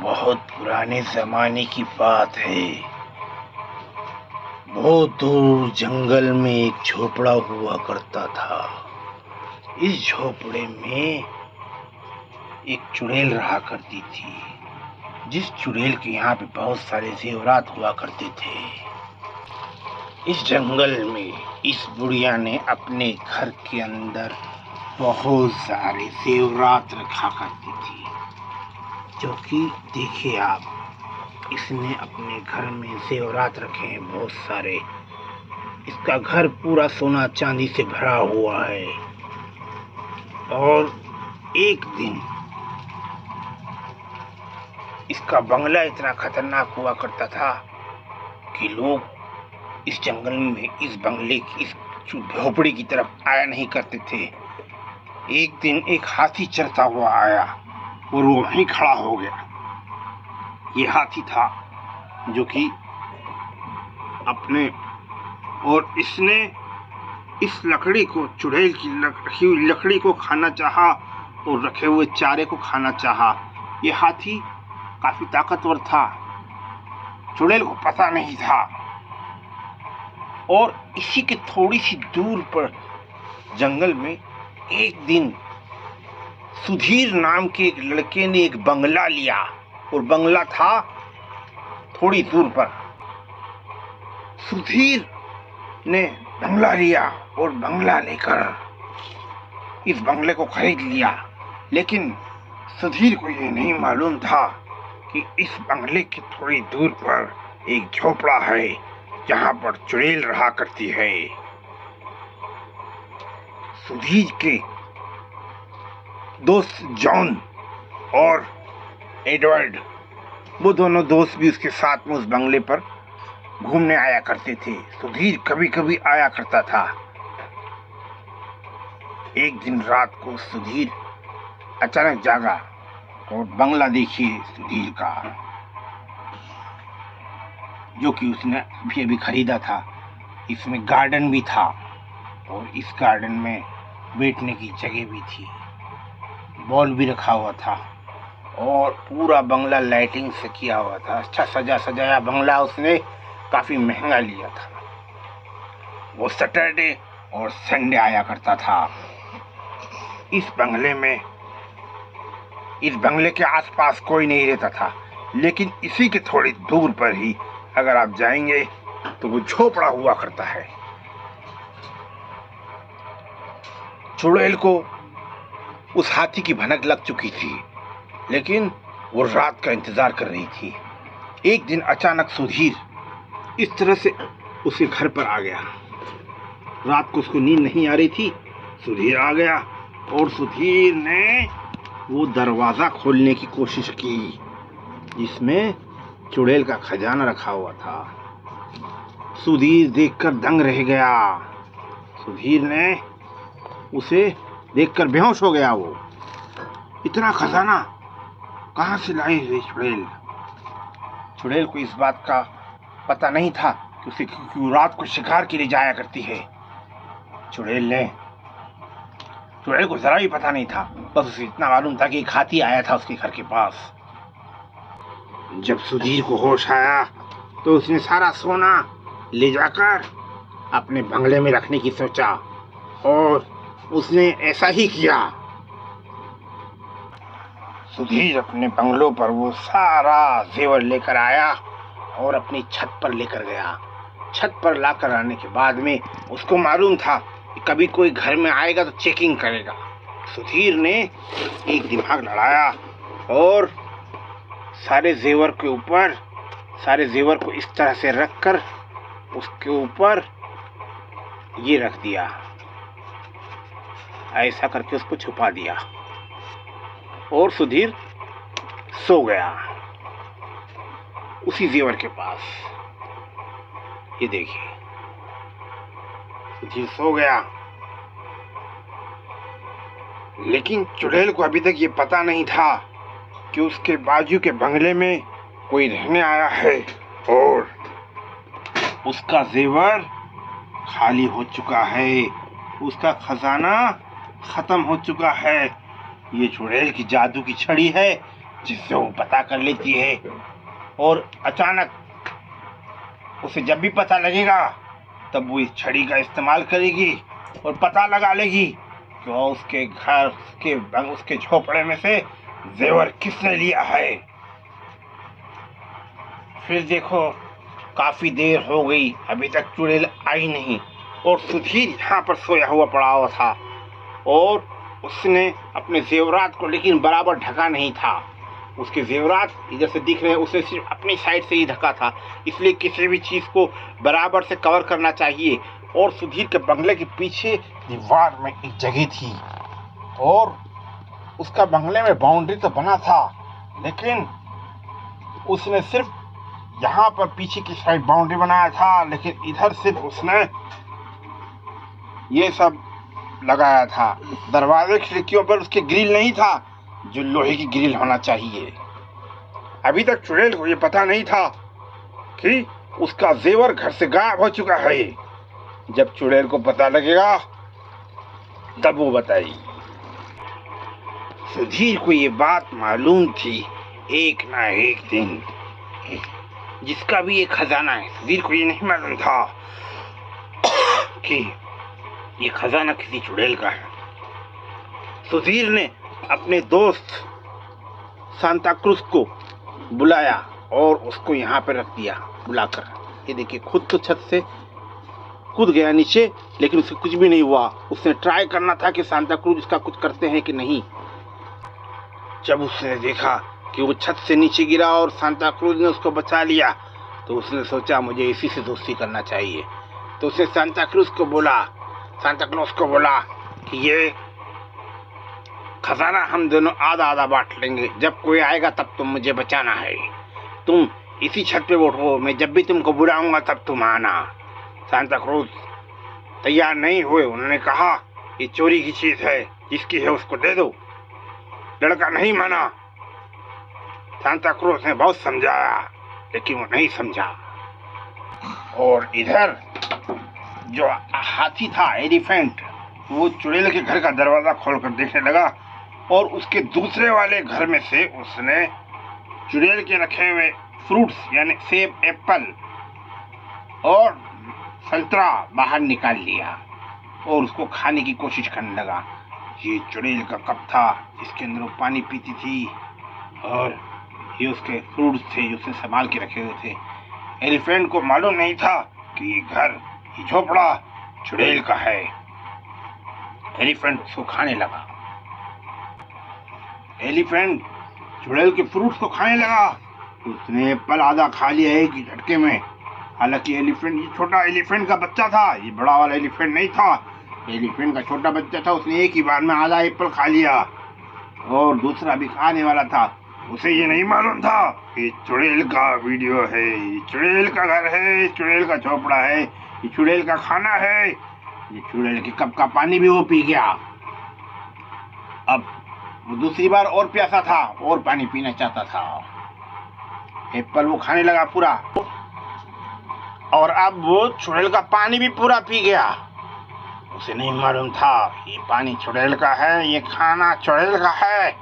बहुत पुराने जमाने की बात है। बहुत दूर जंगल में एक झोपड़ा हुआ करता था। इस झोपड़े में एक चुड़ैल रहा करती थी, जिस चुड़ैल के यहाँ पे बहुत सारे जेवरात हुआ करते थे। इस जंगल में इस बुढ़िया ने अपने घर के अंदर बहुत सारे जेवरात रखा करती थी, जो कि देखिए आप, इसने अपने घर में जेवरात रखे हैं बहुत सारे। इसका घर पूरा सोना चांदी से भरा हुआ है। और एक दिन इसका बंगला इतना खतरनाक हुआ करता था कि लोग इस जंगल में इस बंगले की इस झोपड़ी की तरफ आया नहीं करते थे। एक दिन एक हाथी चलता हुआ आया और वो वहीं खड़ा हो गया। ये हाथी था जो कि अपने, और इसने इस लकड़ी को, चुड़ैल की रखी हुई लकड़ी को खाना चाहा और रखे हुए चारे को खाना चाहा। ये हाथी काफी ताकतवर था, चुड़ैल को पता नहीं था। और इसी के थोड़ी सी दूर पर जंगल में एक दिन सुधीर नाम के एक लड़के ने एक बंगला लिया, और बंगला था थोड़ी दूर पर। सुधीर ने बंगला लिया और बंगला लेकर इस बंगले को खरीद लिया, लेकिन सुधीर को ये नहीं मालूम था कि इस बंगले की थोड़ी दूर पर एक झोपड़ा है जहां पर चुड़ैल रहा करती है। सुधीर के दोस्त जॉन और एडवर्ड, वो दोनों दोस्त भी उसके साथ में उस बंगले पर घूमने आया करते थे। सुधीर कभी कभी आया करता था। एक दिन रात को सुधीर अचानक जागा और बंगला देखिए सुधीर का, जो कि उसने अभी अभी खरीदा था। इसमें गार्डन भी था और इस गार्डन में बैठने की जगह भी थी, बॉल भी रखा हुआ था और पूरा बंगला लाइटिंग से किया हुआ था। अच्छा सजा सजाया बंगला उसने काफी महंगा लिया था। वो सैटरडे और संडे आया करता था। इस बंगले के आसपास कोई नहीं रहता था, लेकिन इसी के थोड़ी दूर पर ही अगर आप जाएंगे तो वो झोपड़ा हुआ करता है। चुड़ैल को उस हाथी की भनक लग चुकी थी, लेकिन वो रात का इंतजार कर रही थी। एक दिन अचानक सुधीर इस तरह से उसके घर पर आ गया। रात को उसको नींद नहीं आ रही थी। सुधीर आ गया और सुधीर ने वो दरवाजा खोलने की कोशिश की जिसमें चुड़ैल का खजाना रखा हुआ था। सुधीर देखकर दंग रह गया। सुधीर ने उसे देखकर बेहोश हो गया। वो इतना खजाना कहां से लाई है चुड़ैल? चुड़ैल को इस बात का पता नहीं था कि उसे क्यों रात को शिकार के लिए जाया करती है। चुड़ैल को जरा भी पता नहीं था, बस उसे इतना मालूम था कि एक हाथी आया था उसके घर के पास। जब सुधीर को होश आया तो उसने सारा सोना ले जाकर अपने बंगले में रखने की सोचा, और उसने ऐसा ही किया। सुधीर अपने बंगलों पर वो सारा जेवर लेकर आया और अपनी छत पर लेकर गया। छत पर लाकर आने के बाद में उसको मालूम था कि कभी कोई घर में आएगा तो चेकिंग करेगा। सुधीर ने एक दिमाग लड़ाया और सारे जेवर को इस तरह से रखकर उसके ऊपर ये रख दिया, ऐसा करके उसको छुपा दिया और सुधीर सो गया उसी जेवर के पास। ये देखिए, सुधीर सो गया, लेकिन चुड़ैल को अभी तक ये पता नहीं था कि उसके बाजू के बंगले में कोई रहने आया है और उसका जेवर खाली हो चुका है, उसका खजाना खत्म हो चुका है। ये चुड़ैल की जादू की छड़ी है जिससे वो पता कर लेती है और अचानक उसे जब भी पता लगेगा तब वो इस छड़ी का इस्तेमाल करेगी और पता लगा लेगी कि उसके घर उसके झोपड़े में से जेवर किसने लिया है। फिर देखो काफी देर हो गई, अभी तक चुड़ैल आई नहीं और सुधीर यहाँ पर सोया हुआ पड़ा हुआ था और उसने अपने जेवरात को लेकिन बराबर ढका नहीं था। उसके जेवरात इधर से दिख रहे हैं, उसने सिर्फ अपनी साइड से ही ढका था, इसलिए किसी भी चीज़ को बराबर से कवर करना चाहिए। और सुधीर के बंगले के पीछे दीवार में एक जगह थी और उसका बंगले में बाउंड्री तो बना था, लेकिन उसने सिर्फ यहाँ पर पीछे की साइड बाउंड्री बनाया था, लेकिन इधर सिर्फ उसने ये सब लगाया था। दरवाजे खिड़कियों पर उसके ग्रिल नहीं था जो लोहे की ग्रिल होना चाहिए। अभी तक चुड़ैल को ये पता नहीं था कि उसका जेवर घर से गायब हो चुका है। जब चुड़ैल को पता लगेगा तब वो बताएगी। सुधीर को ये बात मालूम थी एक ना एक दिन जिसका भी एक खजाना है। सुधीर को ये नहीं मालूम था कि ये खजाना किसी चुड़ैल का है। सुधीर ने अपने दोस्त सांता क्रूज को बुलाया और उसको यहाँ पे रख दिया बुलाकर। ये देखिए खुद तो छत से कूद गया नीचे, लेकिन उसे कुछ भी नहीं हुआ। उसने ट्राई करना था कि सांता क्रूज इसका कुछ करते हैं कि नहीं। जब उसने देखा कि वो छत से नीचे गिरा और सांता क्रूज ने उसको बचा लिया तो उसने सोचा मुझे इसी से दोस्ती करना चाहिए। तो उसने सांता क्रूज को बोला कि ये खजाना हम दोनों आधा आधा बांट लेंगे, जब कोई आएगा तब तुम मुझे बचाना है। तुम इसी छत पे बैठो, मैं जब भी तुमको बुलाऊंगा तब तुम आना। सांता क्रूज तैयार नहीं हुए, उन्होंने कहा ये चोरी की चीज है, जिसकी है उसको दे दो। लड़का नहीं माना। सांता क्रूज ने बहुत समझाया लेकिन वो नहीं समझा। और इधर जो हाथी था एलिफेंट, वो चुड़ैल के घर का दरवाजा खोलकर देखने लगा और उसके दूसरे वाले घर में से उसने चुड़ैल के रखे हुए फ्रूट्स यानी सेब, एप्पल और संतरा बाहर निकाल लिया और उसको खाने की कोशिश करने लगा। ये चुड़ैल का कप था जिसके अंदर वो पानी पीती थी और ये उसके फ्रूट्स थे जो उसने संभाल के रखे हुए थे। एलिफेंट को मालूम नहीं था कि ये घर, ये झोपड़ा चुड़ैल का है। एलिफेंट उसको खाने लगा। एलिफेंट चुड़ैल के फ्रूट्स को खाने लगा। उसने एप्पल आधा खा लिया एक ही झटके में। हालांकि एलिफेंट, ये छोटा एलिफेंट का बच्चा था, ये बड़ा वाला एलिफेंट नहीं था। एलिफेंट का छोटा बच्चा था, उसने एक ही बार में आधा एप्पल खा लिया और दूसरा भी खाने वाला था। उसे ये नहीं मालूम था कि चुड़ैल का वीडियो है, ये चुड़ैल का घर है, ये चुड़ैल का झोपड़ा है, ये चुड़ैल का खाना है। ये चुड़ैल के कप का पानी भी वो पी गया। अब वो दूसरी बार और प्यासा था और पानी पीना चाहता था। एप्पल वो खाने लगा पूरा और अब वो चुड़ैल का पानी भी पूरा पी गया। उसे नहीं मालूम था ये पानी चुड़ैल का है, ये खाना चुड़ैल का है।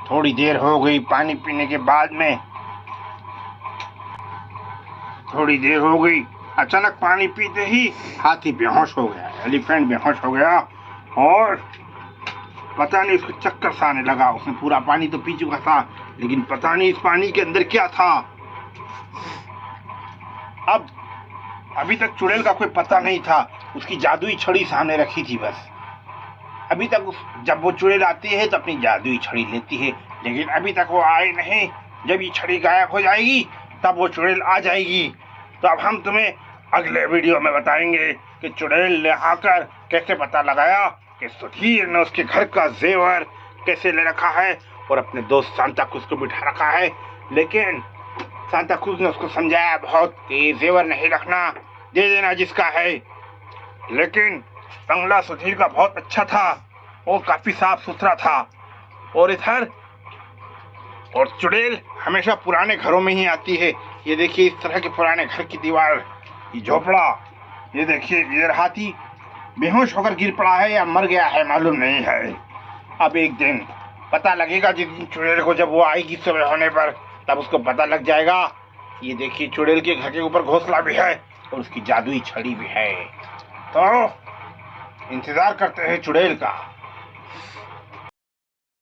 थोड़ी देर हो गई पानी पीने के बाद में, थोड़ी देर हो गई, अचानक पानी पीते ही हाथी बेहोश हो गया, एलिफेंट बेहोश हो गया और पता नहीं उसको चक्कर सा आने लगा। उसने पूरा पानी तो पी चुका था लेकिन पता नहीं इस पानी के अंदर क्या था। अब अभी तक चुड़ैल का कोई पता नहीं था, उसकी जादुई छड़ी सामने रखी थी बस। अभी तक जब वो चुड़ैल आती है तो अपनी जादुई छड़ी लेती है, लेकिन अभी तक वो आए नहीं। जब ये छड़ी गायब हो जाएगी तब वो चुड़ैल आ जाएगी। तो अब हम तुम्हें अगले वीडियो में बताएंगे कि चुड़ैल ने आकर कैसे पता लगाया कि सुधीर ने उसके घर का जेवर कैसे ले रखा है और अपने दोस्त सांता क्रूज को बिठा रखा है। लेकिन सांता क्रूज ने उसको समझाया बहुत कि जेवर नहीं रखना, दे देना जिसका है। लेकिन बंगला सुधीर का बहुत अच्छा था और काफी साफ सुथरा था। और इधर और चुड़ैल हमेशा पुराने घरों में ही आती है। ये देखिए इस तरह के पुराने घर की दीवार, ये झोपड़ा, ये देखिए इधर हाथी बेहोश होकर गिर पड़ा है या मर गया है मालूम नहीं है। अब एक दिन पता लगेगा जिस दिन चुड़ैल को, जब वो आएगी सुबह होने पर, तब उसको पता लग जाएगा। ये देखिए चुड़ैल के घर के ऊपर घोंसला भी है और उसकी जादुई छड़ी भी है। तो इंतजार करते हैं चुड़ैल का।